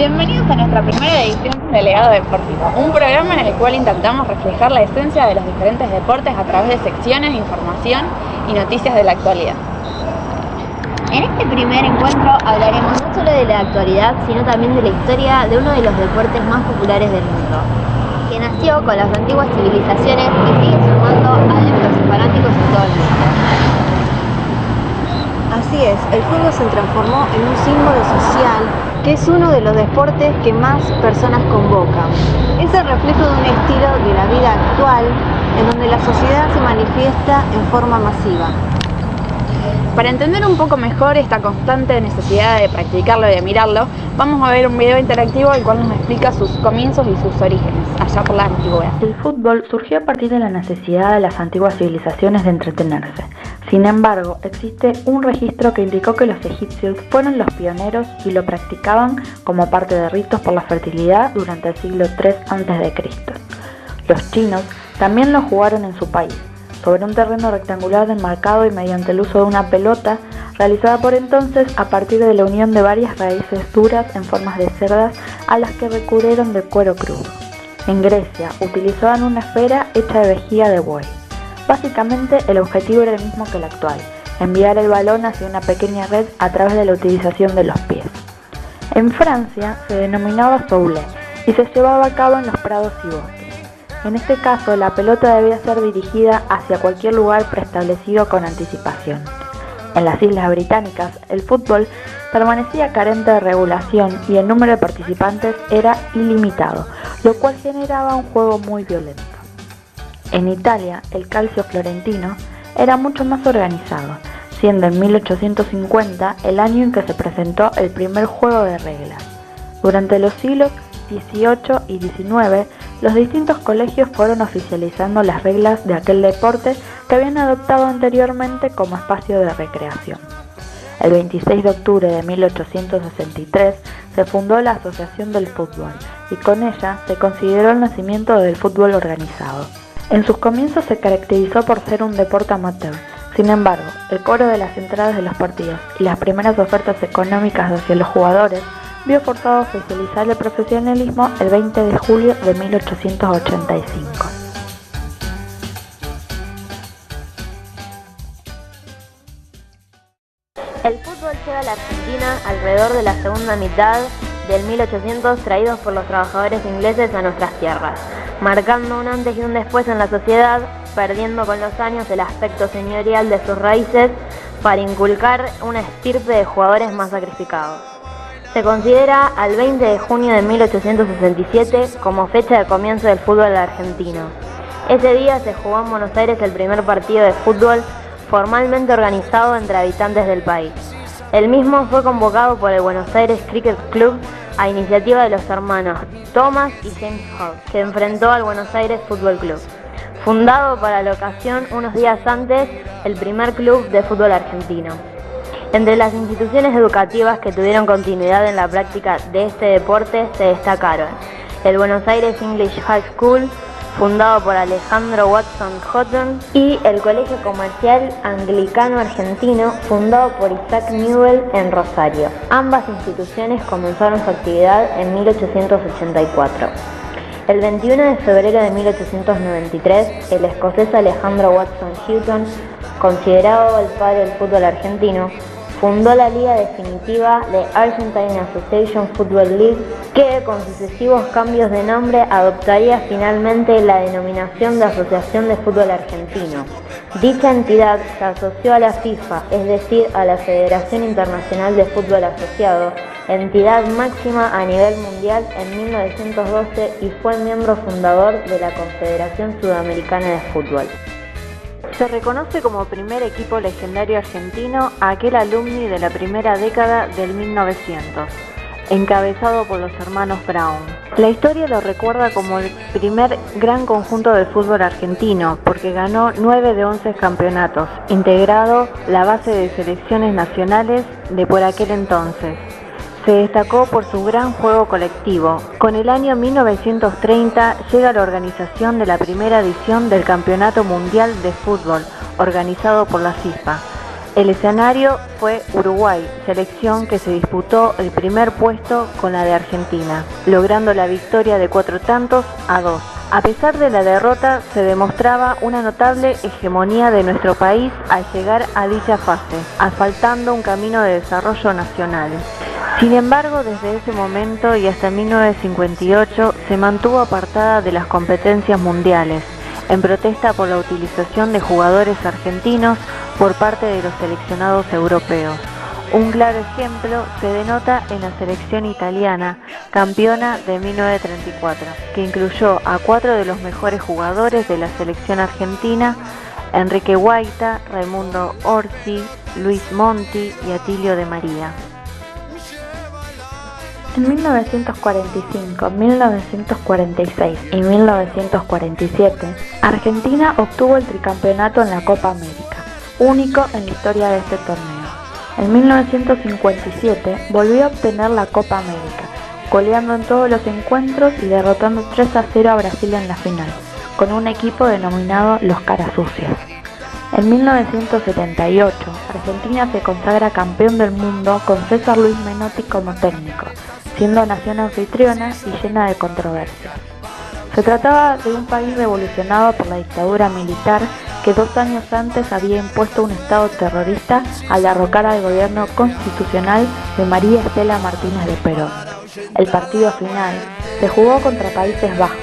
Bienvenidos a nuestra primera edición de Legado Deportivo, un programa en el cual intentamos reflejar la esencia de los diferentes deportes a través de secciones, información y noticias de la actualidad. En este primer encuentro hablaremos no solo de la actualidad, sino también de la historia de uno de los deportes más populares del mundo, que nació con las antiguas civilizaciones y sigue sumando adeptos y fanáticos en todo el mundo. Así es, el fútbol se transformó en un símbolo social que es uno de los deportes que más personas convocan. Es el reflejo de un estilo de la vida actual en donde la sociedad se manifiesta en forma masiva. Para entender un poco mejor esta constante necesidad de practicarlo y de mirarlo, vamos a ver un video interactivo el cual nos explica sus comienzos y sus orígenes, allá por la antigüedad. El fútbol surgió a partir de la necesidad de las antiguas civilizaciones de entretenerse. Sin embargo, existe un registro que indicó que los egipcios fueron los pioneros y lo practicaban como parte de ritos por la fertilidad durante el siglo III a.C. Los chinos también lo jugaron en su país, sobre un terreno rectangular enmarcado y mediante el uso de una pelota, realizada por entonces a partir de la unión de varias raíces duras en formas de cerdas a las que recubrieron de cuero crudo. En Grecia utilizaban una esfera hecha de vejiga de buey. Básicamente el objetivo era el mismo que el actual, enviar el balón hacia una pequeña red a través de la utilización de los pies. En Francia se denominaba soulet y se llevaba a cabo en los prados y bosques. En este caso, la pelota debía ser dirigida hacia cualquier lugar preestablecido con anticipación. En las Islas Británicas, el fútbol permanecía carente de regulación y el número de participantes era ilimitado, lo cual generaba un juego muy violento. En Italia, el calcio florentino era mucho más organizado, siendo en 1850 el año en que se presentó el primer juego de reglas. Durante los siglos XVIII y XIX, los distintos colegios fueron oficializando las reglas de aquel deporte que habían adoptado anteriormente como espacio de recreación. El 26 de octubre de 1863 se fundó la Asociación del Fútbol y con ella se consideró el nacimiento del fútbol organizado. En sus comienzos se caracterizó por ser un deporte amateur. Sin embargo, el cobro de las entradas de los partidos y las primeras ofertas económicas hacia los jugadores vio forzado a oficializar el profesionalismo el 20 de julio de 1885. El fútbol llega a la Argentina alrededor de la segunda mitad del 1800, traídos por los trabajadores ingleses a nuestras tierras, marcando un antes y un después en la sociedad, perdiendo con los años el aspecto señorial de sus raíces para inculcar una estirpe de jugadores más sacrificados. Se considera al 20 de junio de 1867 como fecha de comienzo del fútbol argentino. Ese día se jugó en Buenos Aires el primer partido de fútbol formalmente organizado entre habitantes del país. El mismo fue convocado por el Buenos Aires Cricket Club a iniciativa de los hermanos Thomas y James Hall, que enfrentó al Buenos Aires Fútbol Club. Fundado para la ocasión unos días antes, el primer club de fútbol argentino. Entre las instituciones educativas que tuvieron continuidad en la práctica de este deporte se destacaron el Buenos Aires English High School, fundado por Alejandro Watson Houghton, y el Colegio Comercial Anglicano Argentino, fundado por Isaac Newell en Rosario. Ambas instituciones comenzaron su actividad en 1884. El 21 de febrero de 1893, el escocés Alejandro Watson Houghton, considerado el padre del fútbol argentino, fundó la liga definitiva de Argentine Association Football League, que con sucesivos cambios de nombre adoptaría finalmente la denominación de Asociación de Fútbol Argentino. Dicha entidad se asoció a la FIFA, es decir, a la Federación Internacional de Fútbol Asociado, entidad máxima a nivel mundial en 1912 y fue miembro fundador de la Confederación Sudamericana de Fútbol. Se reconoce como primer equipo legendario argentino a aquel alumni de la primera década del 1900, encabezado por los hermanos Brown. La historia lo recuerda como el primer gran conjunto del fútbol argentino, porque ganó 9 de 11 campeonatos, integrado la base de selecciones nacionales de por aquel entonces. Se destacó por su gran juego colectivo. Con el año 1930 llega la organización de la primera edición del Campeonato Mundial de Fútbol, organizado por la FIFA. El escenario fue Uruguay, selección que se disputó el primer puesto con la de Argentina, logrando la victoria de 4-2. A pesar de la derrota, se demostraba una notable hegemonía de nuestro país al llegar a dicha fase, asfaltando un camino de desarrollo nacional. Sin embargo, desde ese momento y hasta 1958 se mantuvo apartada de las competencias mundiales, en protesta por la utilización de jugadores argentinos por parte de los seleccionados europeos. Un claro ejemplo se denota en la selección italiana, campeona de 1934, que incluyó a 4 de los mejores jugadores de la selección argentina: Enrique Guaita, Raimundo Orsi, Luis Monti y Atilio de María. En 1945, 1946 y 1947, Argentina obtuvo el tricampeonato en la Copa América, único en la historia de este torneo. En 1957 volvió a obtener la Copa América, goleando en todos los encuentros y derrotando 3-0 a Brasil en la final, con un equipo denominado los Caras Sucias. En 1978, Argentina se consagra campeón del mundo con César Luis Menotti como técnico, siendo nación anfitriona y llena de controversias. Se trataba de un país revolucionado por la dictadura militar que 2 años antes había impuesto un estado terrorista al derrocar al gobierno constitucional de María Estela Martínez de Perón. El partido final se jugó contra Países Bajos,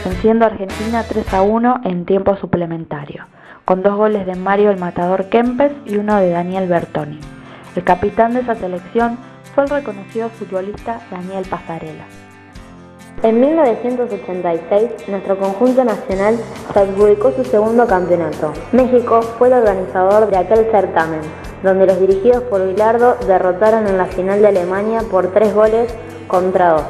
venciendo a Argentina 3-1 en tiempo suplementario, con 2 goles de Mario el Matador Kempes y 1 de Daniel Bertoni. El capitán de esa selección fue el reconocido futbolista Daniel Pasarela. En 1986, nuestro conjunto nacional se adjudicó su segundo campeonato. México fue el organizador de aquel certamen, donde los dirigidos por Bilardo derrotaron en la final de Alemania por 3-2.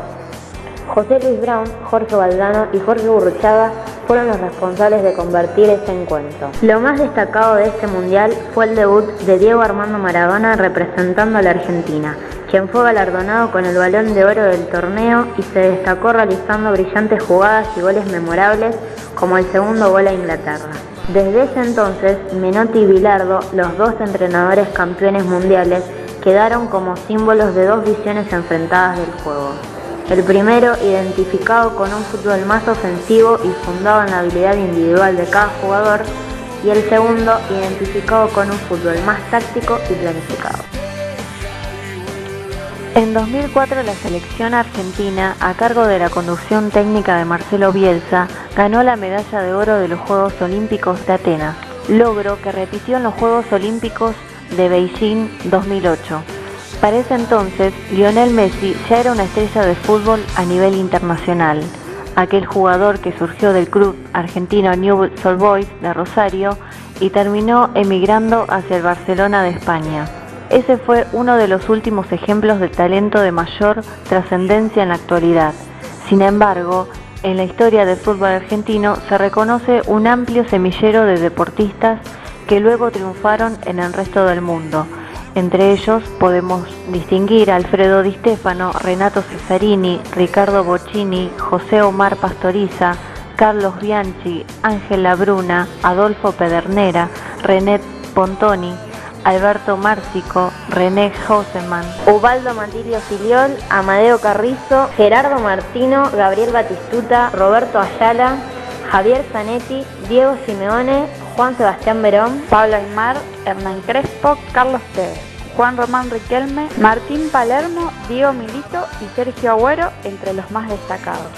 José Luis Brown, Jorge Valdano y Jorge Gurruchaga fueron los responsables de convertir este encuentro. Lo más destacado de este mundial fue el debut de Diego Armando Maradona representando a la Argentina, quien fue galardonado con el Balón de Oro del torneo y se destacó realizando brillantes jugadas y goles memorables, como el segundo gol a Inglaterra. Desde ese entonces, Menotti y Bilardo, los 2 entrenadores campeones mundiales, quedaron como símbolos de 2 visiones enfrentadas del juego. El primero, identificado con un fútbol más ofensivo y fundado en la habilidad individual de cada jugador, y el segundo, identificado con un fútbol más táctico y planificado. En 2004, la selección argentina, a cargo de la conducción técnica de Marcelo Bielsa, ganó la medalla de oro de los Juegos Olímpicos de Atenas, logro que repitió en los Juegos Olímpicos de Beijing 2008. Para ese entonces, Lionel Messi ya era una estrella de fútbol a nivel internacional, aquel jugador que surgió del club argentino Newell's Old Boys de Rosario y terminó emigrando hacia el Barcelona de España. Ese fue uno de los últimos ejemplos de talento de mayor trascendencia en la actualidad. Sin embargo, en la historia del fútbol argentino se reconoce un amplio semillero de deportistas que luego triunfaron en el resto del mundo. Entre ellos podemos distinguir a Alfredo Di Stéfano, Renato Cesarini, Ricardo Bocchini, José Omar Pastoriza, Carlos Bianchi, Ángel Labruna, Adolfo Pedernera, René Pontoni, Alberto Márcico, René Hausemann, Ubaldo Matilio Filiol, Amadeo Carrizo, Gerardo Martino, Gabriel Batistuta, Roberto Ayala, Javier Zanetti, Diego Simeone, Juan Sebastián Verón, Pablo Aymar, Hernán Crespo, Carlos Tevez, Juan Román Riquelme, Martín Palermo, Diego Milito y Sergio Agüero, entre los más destacados.